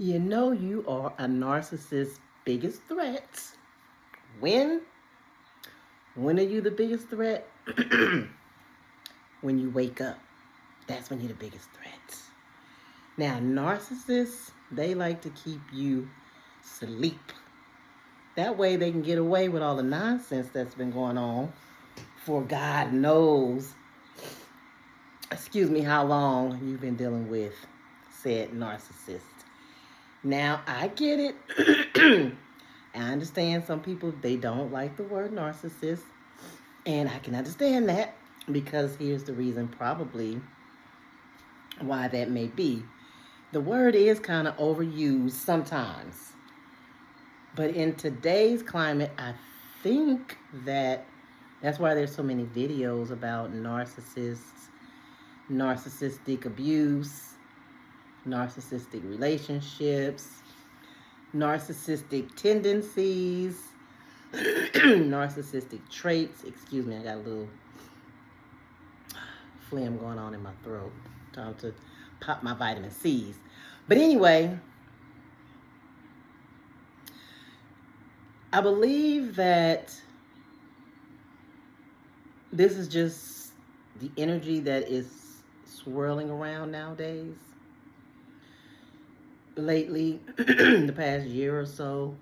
You know you are a narcissist's biggest threat. When? When are you the biggest threat? When you wake up. That's when you're the biggest threat. Now, narcissists, they like to keep you asleep. That way they can get away with all the nonsense that's been going on for God knows, excuse me, how long you've been dealing with said narcissist. Now, I get it. I understand some people, they don't like the word narcissist. And I can understand that because here's the reason probably why that may be. The word is kind of overused sometimes. But in today's climate, I think that's why there's so many videos about narcissists, narcissistic abuse, narcissistic relationships, narcissistic tendencies, narcissistic traits. Excuse me, I got a little phlegm going on in my throat. Time to pop my vitamin C's. But anyway, I believe that this is just the energy that is swirling around nowadays. Lately, the past year or so,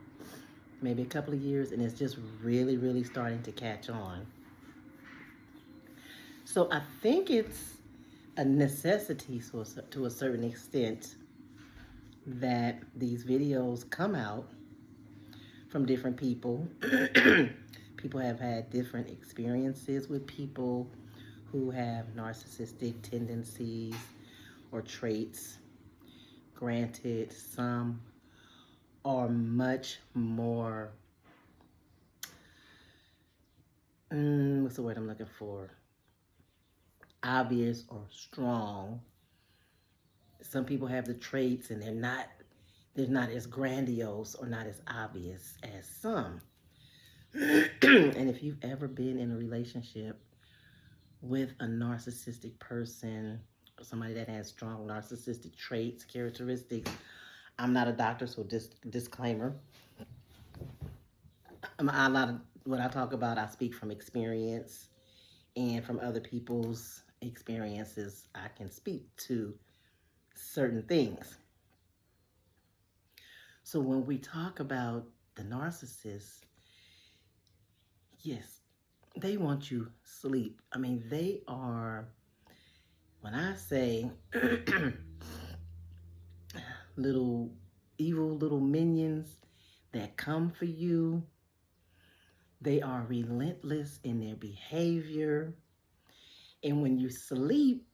maybe a couple of years, and it's just really, really starting to catch on. So I think it's a necessity to a certain extent that these videos come out from different people. People have had different experiences with people who have narcissistic tendencies or traits. Granted, some are much more, what's the word I'm looking for? Obvious or strong. Some people have the traits and they're not as grandiose or not as obvious as some. And if you've ever been in a relationship with a narcissistic person, or somebody that has strong narcissistic traits, characteristics, I'm not a doctor, so disclaimer. A lot of what I talk about, I speak from experience, and from other people's experiences, I can speak to certain things. So when we talk about the narcissist, yes, they want you sleep. I mean, they are, when I say little evil little minions that come for you, they are relentless in their behavior. And when you sleep,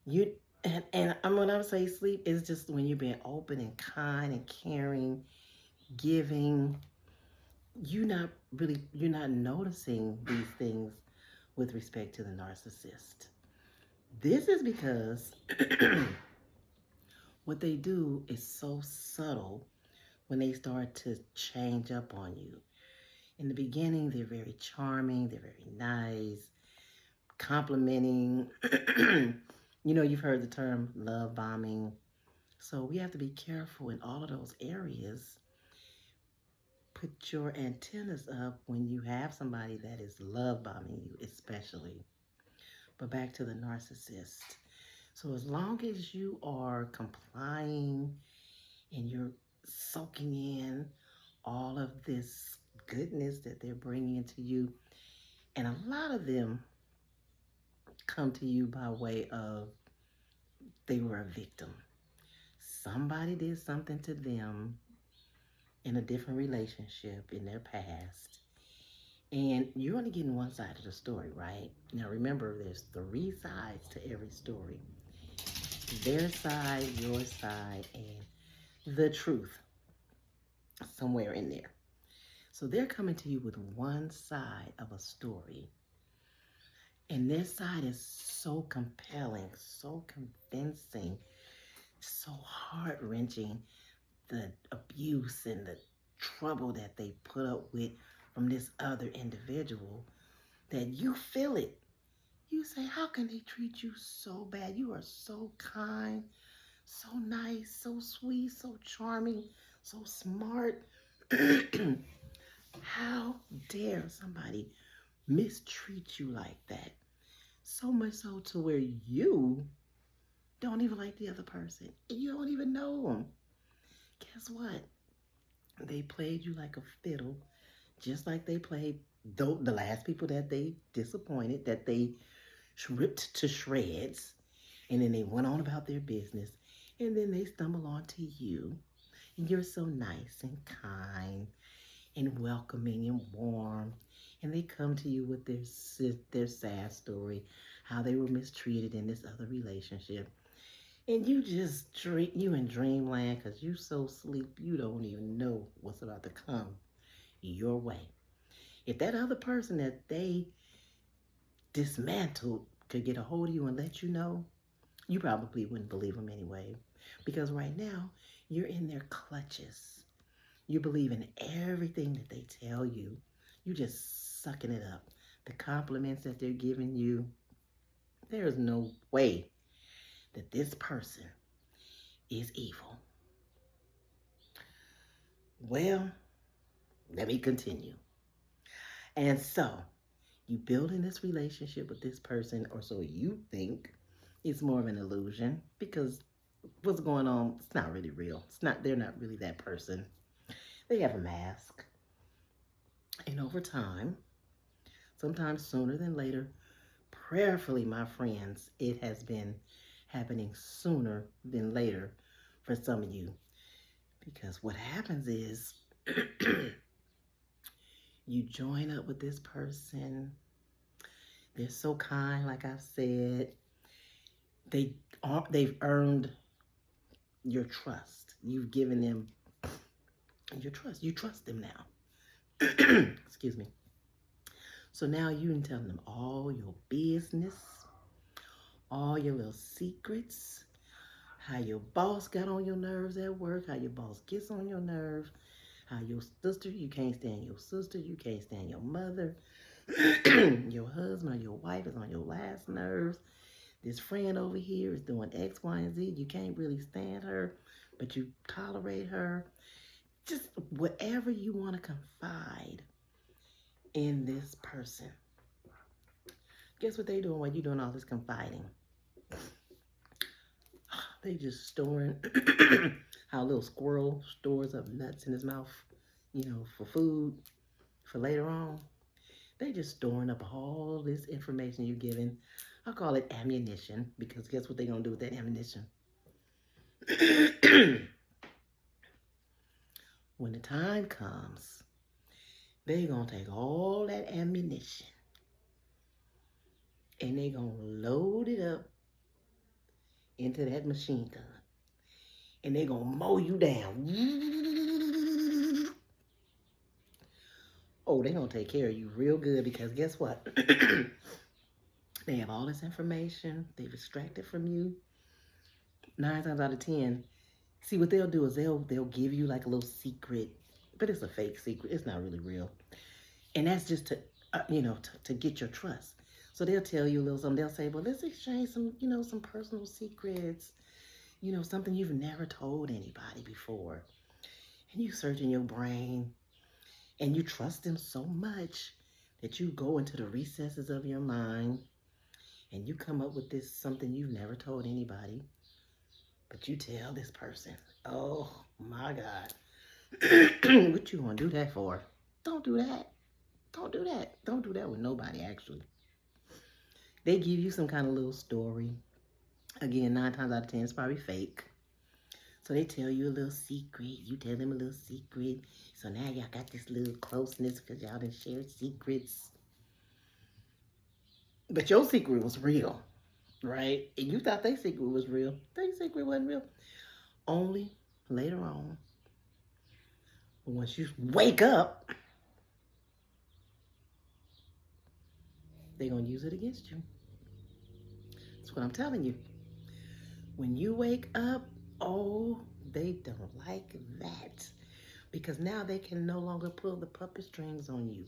you and when I say sleep, it's just when you're being open and kind and caring, giving. You're not noticing these things with respect to the narcissist. This is because what they do is so subtle when they start to change up on you. In the beginning, they're very charming, they're very nice, complimenting. You've heard the term love bombing. So we have to be careful in all of those areas. Put your antennas up when you have somebody that is love bombing you, especially. But back to the narcissist. So as long as you are complying and you're soaking in all of this goodness that they're bringing into you, and a lot of them come to you by way of they were a victim. Somebody did something to them in a different relationship in their past. And you're only getting one side of the story, right? Now remember, there's 3 sides to every story. Their side, your side, and the truth somewhere in there. So they're coming to you with one side of a story. And their side is so compelling, so convincing, so heart-wrenching, the abuse and the trouble that they put up with from this other individual, that you feel it. You say, how can they treat you so bad? You are so kind, So nice, so sweet, so charming, so smart. How dare somebody mistreat you like that? So much so to where you don't even like the other person and you don't even know them. Guess what? They played you like a fiddle, just like they played the last people that they disappointed, that they ripped to shreds, and then they went on about their business, and then they stumble onto you, and you're so nice and kind and welcoming and warm, and they come to you with their sad story, how they were mistreated in this other relationship, and you just dream, you in dreamland because you so sleep you don't even know what's about to come your way. If that other person that they dismantled could get a hold of you and let you know, you probably wouldn't believe them anyway. Because right now, you're in their clutches. You believe in everything that they tell you. You just sucking it up. The compliments that they're giving you, there is no way that this person is evil. Well, let me continue. And so, you build in this relationship with this person, or so you think. It's more of an illusion because what's going on, it's not really real. They're not really that person. They have a mask. And over time, sometimes sooner than later, prayerfully, my friends, it has been happening sooner than later for some of you. Because what happens is you join up with this person. They're so kind, like I've said. They've earned your trust. You've given them your trust. You trust them now. Excuse me. So now you can tell them all your business, all your little secrets, how your boss got on your nerves at work, how your boss gets on your nerves, how your sister, you can't stand your sister, you can't stand your mother, your husband or your wife is on your last nerves. This friend over here is doing X, Y, and Z. You can't really stand her, but you tolerate her. Just whatever you want to confide in this person. Guess what they doing while you doing all this confiding? They just storing how a little squirrel stores up nuts in his mouth, for food, for later on. They just storing up all this information you're giving. I call it ammunition because guess what they're going to do with that ammunition? When the time comes, they're going to take all that ammunition and they're going to load it up into that machine gun. And they're going to mow you down. Oh, they're going to take care of you real good because guess what? They have all this information. They've extracted from you. 9 times out of 10, see what they'll do is they'll give you like a little secret, but it's a fake secret. It's not really real. And that's just to, to get your trust. So they'll tell you a little something. They'll say, well, let's exchange some, some personal secrets, something you've never told anybody before. And you search in your brain and you trust them so much that you go into the recesses of your mind and you come up with this something you've never told anybody, but you tell this person. Oh my God. What you gonna do that for? Don't do that. Don't do that. Don't do that with nobody, actually. They give you some kind of little story. Again, 9 times out of 10, it's probably fake. So they tell you a little secret. You tell them a little secret. So now y'all got this little closeness because y'all done shared secrets. But your secret was real, right? And you thought their secret was real. Their secret wasn't real. Only later on, once you wake up, they're going to use it against you. That's what I'm telling you. When you wake up, oh, they don't like that. Because now they can no longer pull the puppet strings on you.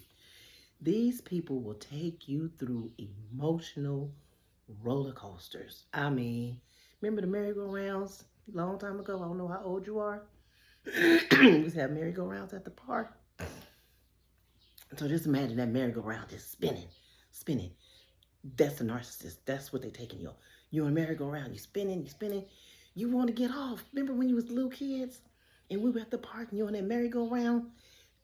These people will take you through emotional roller coasters. I mean, remember the merry-go-rounds? long time ago. I don't know how old you are. We used to have merry-go-rounds at the park. So just imagine that merry-go-round just spinning, spinning. That's the narcissist. That's what they're taking you on. You're on a merry-go-round. You're spinning, you're spinning. You want to get off. Remember when you was little kids and we were at the park and you on that merry-go-round?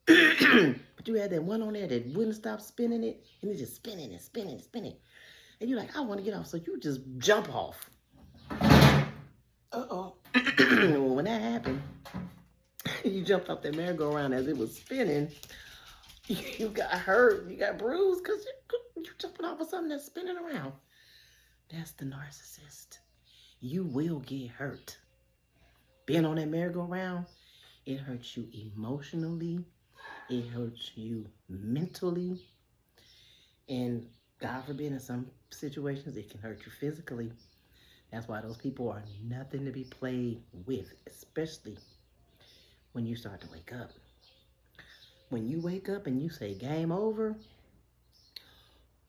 But you had that one on there that wouldn't stop spinning it, and it's just spinning and spinning and spinning. And you're like, I want to get off. So you just jump off. Uh-oh. Well, when that happened, you jumped off that merry-go-round as it was spinning. You got hurt. You got bruised because you're jumping off of something that's spinning around. That's the narcissist. You will get hurt. Being on that merry-go-round, it hurts you emotionally. It hurts you mentally. And God forbid, in some situations, it can hurt you physically. That's why those people are nothing to be played with, especially when you start to wake up. When you wake up and you say, game over,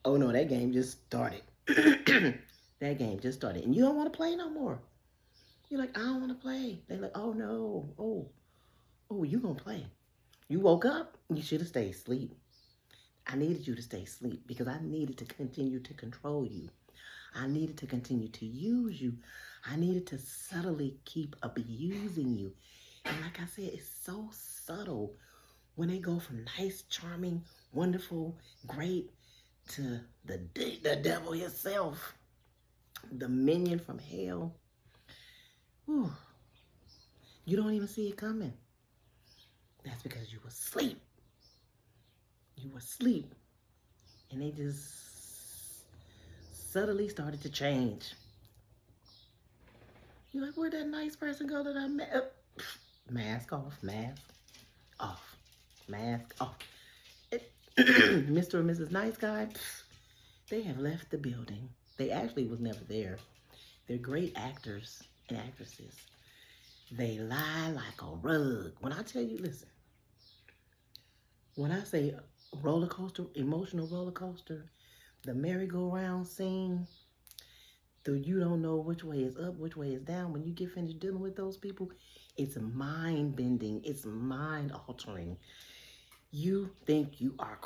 oh no, that game just started. That game just started. And you don't want to play no more. You're like, I don't want to play. They're like, oh no, oh, you gonna play. You woke up, you should have stayed asleep. I needed you to stay asleep because I needed to continue to control you. I needed to continue to use you. I needed to subtly keep abusing you. And like I said, it's so subtle when they go from nice, charming, wonderful, great to the devil himself, the minion from hell. Whew. You don't even see it coming. That's because you were asleep. You were asleep. And they just subtly started to change. You're like, where'd that nice person go that I met? Mask off, mask off, mask off. Mr. and Mrs. Nice Guy, they have left the building. They actually was never there. They're great actors and actresses. They lie like a rug. When I tell you, listen, when I say roller coaster, emotional roller coaster, the merry-go-round scene, though you don't know which way is up, which way is down, when you get finished dealing with those people, it's mind-bending, it's mind-altering. You think you are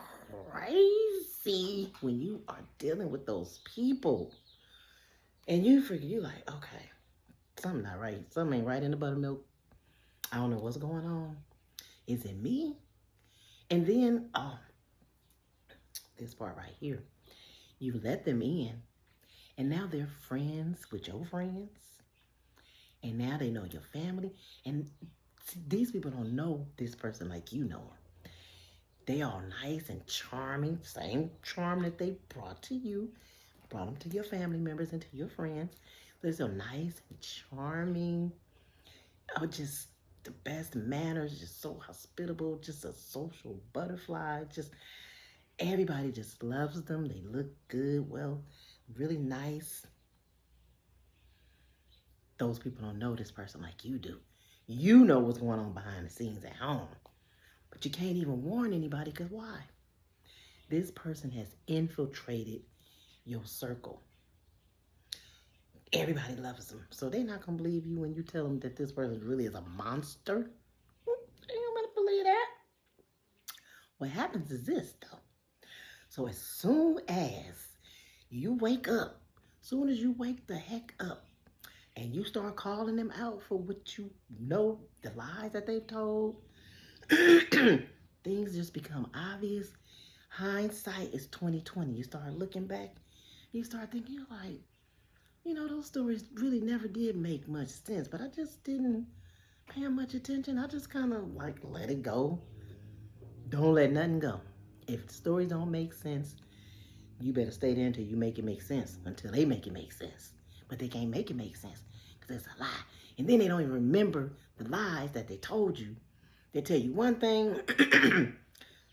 crazy when you are dealing with those people. And you figure, you're like, okay, something not right. Something ain't right in the buttermilk. I don't know what's going on. Is it me? And then, this part right here. You let them in. And now they're friends with your friends. And now they know your family. And these people don't know this person like you know them. They are nice and charming. Same charm that they brought to you. Brought them to your family members and to your friends. They're so nice and charming. Oh, just the best manners. Just so hospitable. Just a social butterfly. Just everybody just loves them. They look good. Well, really nice. Those people don't know this person like you do. You know what's going on behind the scenes at home. But you can't even warn anybody because why? This person has infiltrated your circle. Everybody loves them. So they're not going to believe you when you tell them that this person really is a monster. They don't want to believe that. What happens is this, though. So as soon as you wake up, soon as you wake the heck up, and you start calling them out for what you know, the lies that they've told, things just become obvious. Hindsight is 20/20. You start looking back, you start thinking, you're like, you know, those stories really never did make much sense, but I just didn't pay much attention. I just kind of like let it go. Don't let nothing go. If the stories don't make sense, you better stay there until you make it make sense, until they make it make sense. But they can't make it make sense because it's a lie. And then they don't even remember the lies that they told you. They tell you one thing,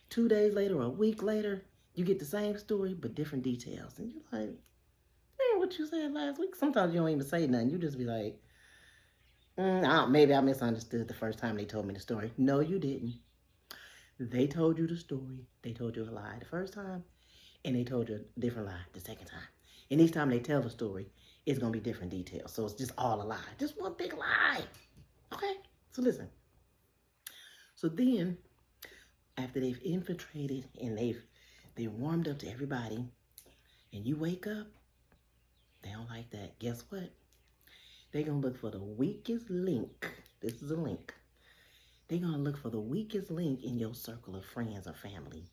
2 days later or a week later, you get the same story but different details. And you're like, man, what you said last week? Sometimes you don't even say nothing. You just be like, maybe I misunderstood the first time they told me the story. No, you didn't. They told you the story. They told you a lie the first time, and they told you a different lie the second time. And each time they tell the story, it's going to be different details. So it's just all a lie. Just one big lie. Okay? So listen. So then, after they've infiltrated and they warmed up to everybody, and you wake up, they don't like that. Guess what? They're going to look for the weakest link. This is a link. They're going to look for the weakest link in your circle of friends or family.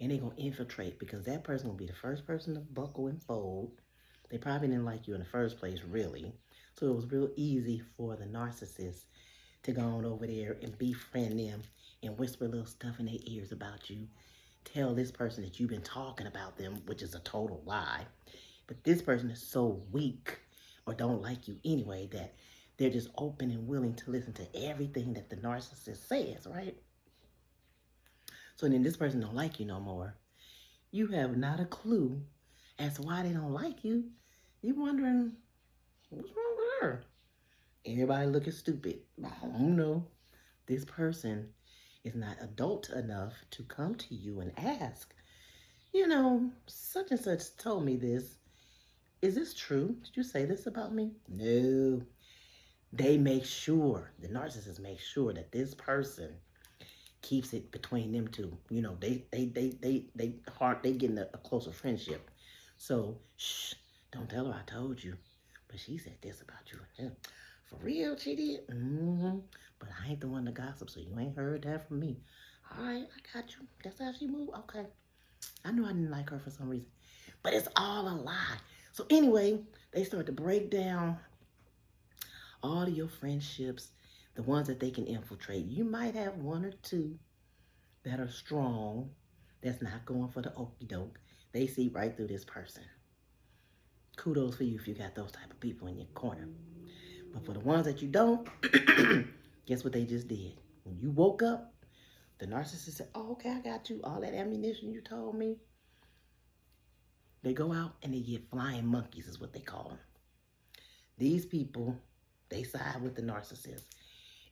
And they're going to infiltrate, because that person will be the first person to buckle and fold. They probably didn't like you in the first place, really. So it was real easy for the narcissist to go on over there and befriend them and whisper little stuff in their ears about you. Tell this person that you've been talking about them, which is a total lie. But this person is so weak or don't like you anyway that they're just open and willing to listen to everything that the narcissist says, right? So then this person don't like you no more. You have not a clue as to why they don't like you. You're wondering, what's wrong with her? Everybody looking stupid. I don't know. This person is not adult enough to come to you and ask, you know, such and such told me this. Is this true? Did you say this about me? No. They make sure, the narcissist makes sure that this person keeps it between them two. You know, they getting a closer friendship. So, shh, don't tell her I told you. But she said this about you. Yeah. For real, she did? Mm-hmm. But I ain't the one to gossip, so you ain't heard that from me. All right, I got you. That's how she moved? Okay. I knew I didn't like her for some reason. But it's all a lie. So anyway, they start to break down all of your friendships, the ones that they can infiltrate. You might have one or two that are strong, that's not going for the okie doke. They see right through this person. Kudos for you if you got those type of people in your corner. But for the ones that you don't, guess what they just did? When you woke up, the narcissist said, oh, okay, I got you. All that ammunition you told me. They go out and they get flying monkeys is what they call them. These people, they side with the narcissist.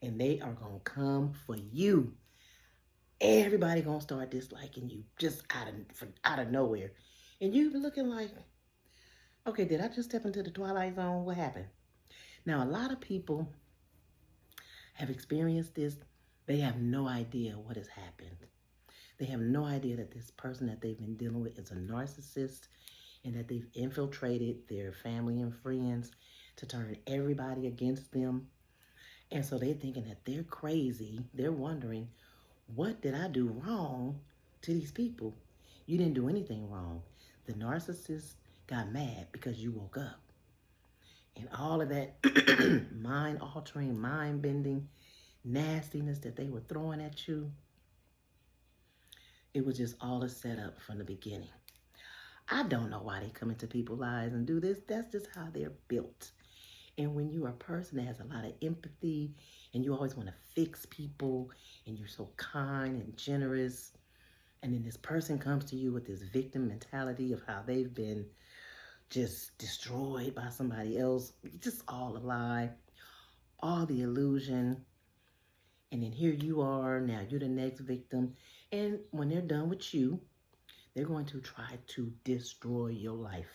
And they are going to come for you. Everybody going to start disliking you just out of nowhere. And you be looking like, okay, did I just step into the Twilight Zone? What happened? Now, a lot of people have experienced this. They have no idea what has happened. They have no idea that this person that they've been dealing with is a narcissist and that they've infiltrated their family and friends to turn everybody against them. And so they're thinking that they're crazy. They're wondering, what did I do wrong to these people? You didn't do anything wrong. The narcissist got mad because you woke up. And all of that mind-altering, mind-bending nastiness that they were throwing at you, it was just all a setup from the beginning. I don't know why they come into people's lives and do this. That's just how they're built. And when you're a person that has a lot of empathy and you always want to fix people and you're so kind and generous, and then this person comes to you with this victim mentality of how they've been just destroyed by somebody else, just all a lie, all the illusion. And then here you are, now you're the next victim. And when they're done with you, they're going to try to destroy your life.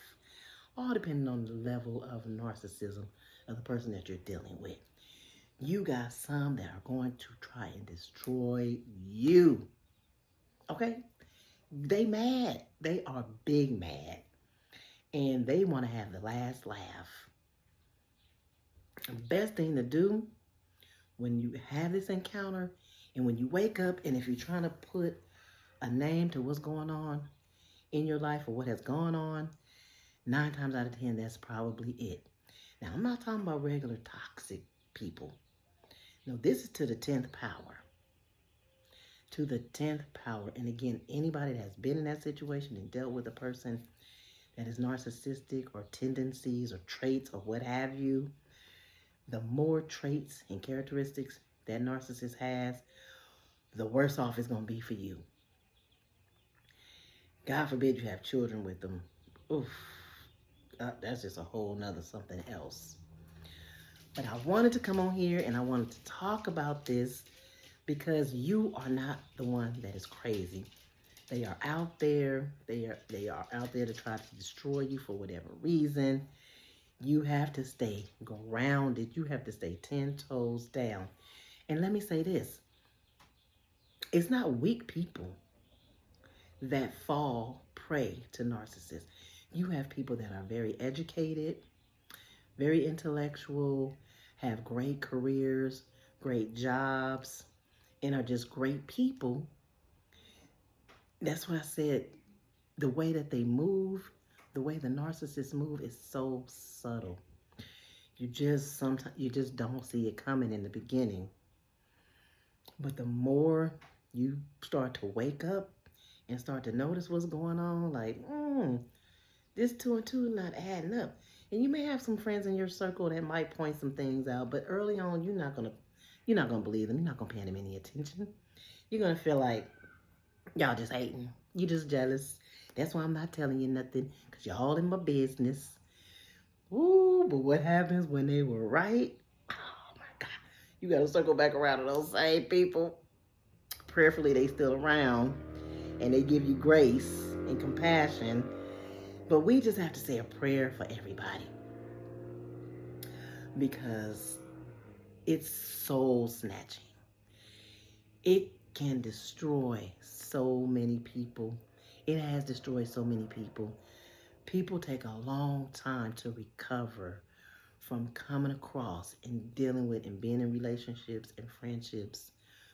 All depending on the level of narcissism of the person that you're dealing with. You got some that are going to try and destroy you. Okay? They mad. They are big mad. And they want to have the last laugh. The best thing to do when you have this encounter and when you wake up, and if you're trying to put a name to what's going on in your life or what has gone on, 9 times out of 10, that's probably it. Now, I'm not talking about regular toxic people. No, this is to the 10th power. To the 10th power. And again, anybody that has been in that situation and dealt with a person that is narcissistic or tendencies or traits or what have you, the more traits and characteristics that narcissist has, the worse off it's going to be for you. God forbid you have children with them. Oof. That's just a whole nother something else. But I wanted to come on here and I wanted to talk about this because you are not the one that is crazy. They are out there. They are out there to try to destroy you for whatever reason. You have to stay grounded. You have to stay 10 toes down. And let me say this, it's not weak people that fall prey to narcissists. You have people that are very educated, very intellectual, have great careers, great jobs, and are just great people. That's why I said the way that they move, the way the narcissists move is so subtle. You just don't see it coming in the beginning. But the more you start to wake up and start to notice what's going on, like, this two and two not adding up. And you may have some friends in your circle that might point some things out, but early on you're not gonna believe them. You're not gonna pay them any attention. You're gonna feel like y'all just hating. You just jealous. That's why I'm not telling you nothing, because you're all in my business. Ooh, but what happens when they were right? Oh my God. You gotta circle back around to those same people. Prayerfully they still around and they give you grace and compassion. But we just have to say a prayer for everybody, because it's soul snatching. It can destroy so many people. It has destroyed so many people. People take a long time to recover from coming across and dealing with and being in relationships and friendships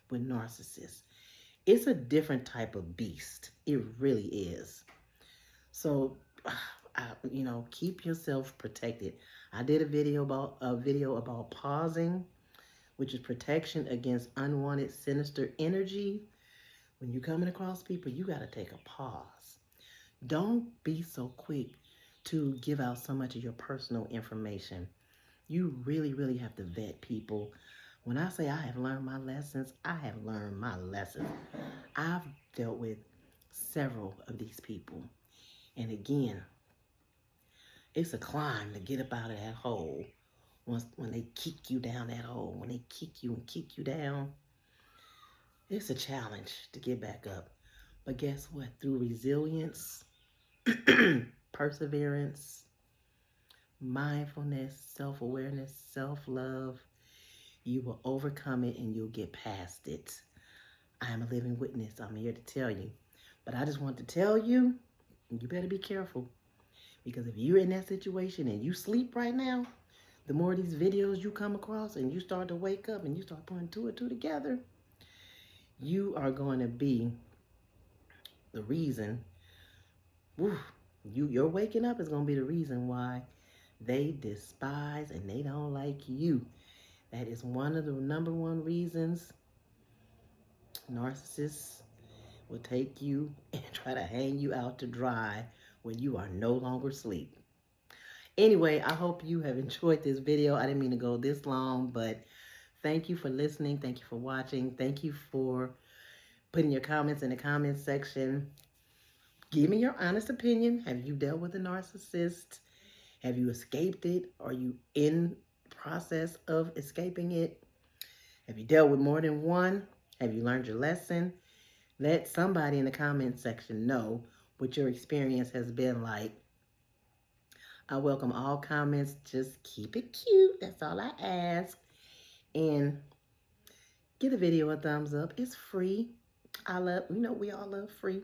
with narcissists. It's a different type of beast. It really is. So, keep yourself protected. I did a video about pausing, which is protection against unwanted sinister energy. When you're coming across people, you got to take a pause. Don't be so quick to give out so much of your personal information. You really, really have to vet people. When I say I have learned my lessons, I have learned my lessons. I've dealt with several of these people. And again, it's a climb to get up out of that hole. When they kick you down that hole, when they kick you and kick you down, it's a challenge to get back up. But guess what? Through resilience, perseverance, mindfulness, self-awareness, self-love, you will overcome it and you'll get past it. I am a living witness. I'm here to tell you. But I just want to tell you, you better be careful. Because if you're in that situation and you sleep right now, the more of these videos you come across and you start to wake up and you start putting two and two together, you are going to be the reason, your waking up is going to be the reason why they despise and they don't like you. That is one of the number one reasons narcissists will take you and try to hang you out to dry when you are no longer asleep. Anyway, I hope you have enjoyed this video. I didn't mean to go this long, but thank you for listening. Thank you for watching. Thank you for putting your comments in the comments section. Give me your honest opinion. Have you dealt with a narcissist? Have you escaped it? Are you in the process of escaping it? Have you dealt with more than one? Have you learned your lesson? Let somebody in the comments section know what your experience has been like. I welcome all comments. Just keep it cute. That's all I ask. And give the video a thumbs up. It's free. We all love free.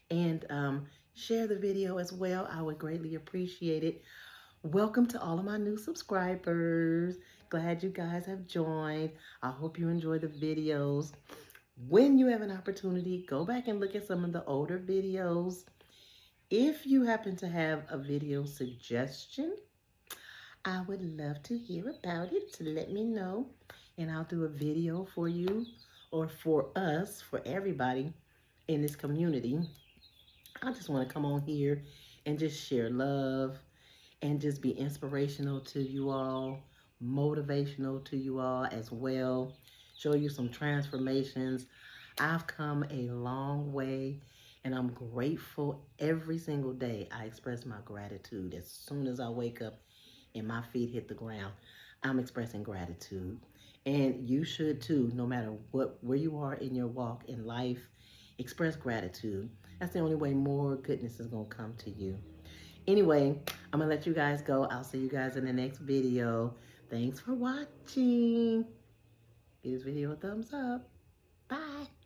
And share the video as well. I would greatly appreciate it. Welcome to all of my new subscribers. Glad you guys have joined. I hope you enjoy the videos. When you have an opportunity, go back and look at some of the older videos. If you happen to have a video suggestion, I would love to hear about it. So let me know, and I'll do a video for you, or for us, for everybody in this community. I just want to come on here and just share love and just be inspirational to you all, motivational to you all as well, show you some transformations. I've come a long way, and I'm grateful every single day. I express my gratitude. As soon as I wake up and my feet hit the ground, I'm expressing gratitude. And you should too, no matter where you are in your walk in life, express gratitude. That's the only way more goodness is going to come to you. Anyway, I'm going to let you guys go. I'll see you guys in the next video. Thanks for watching. Give this video a thumbs up. Bye.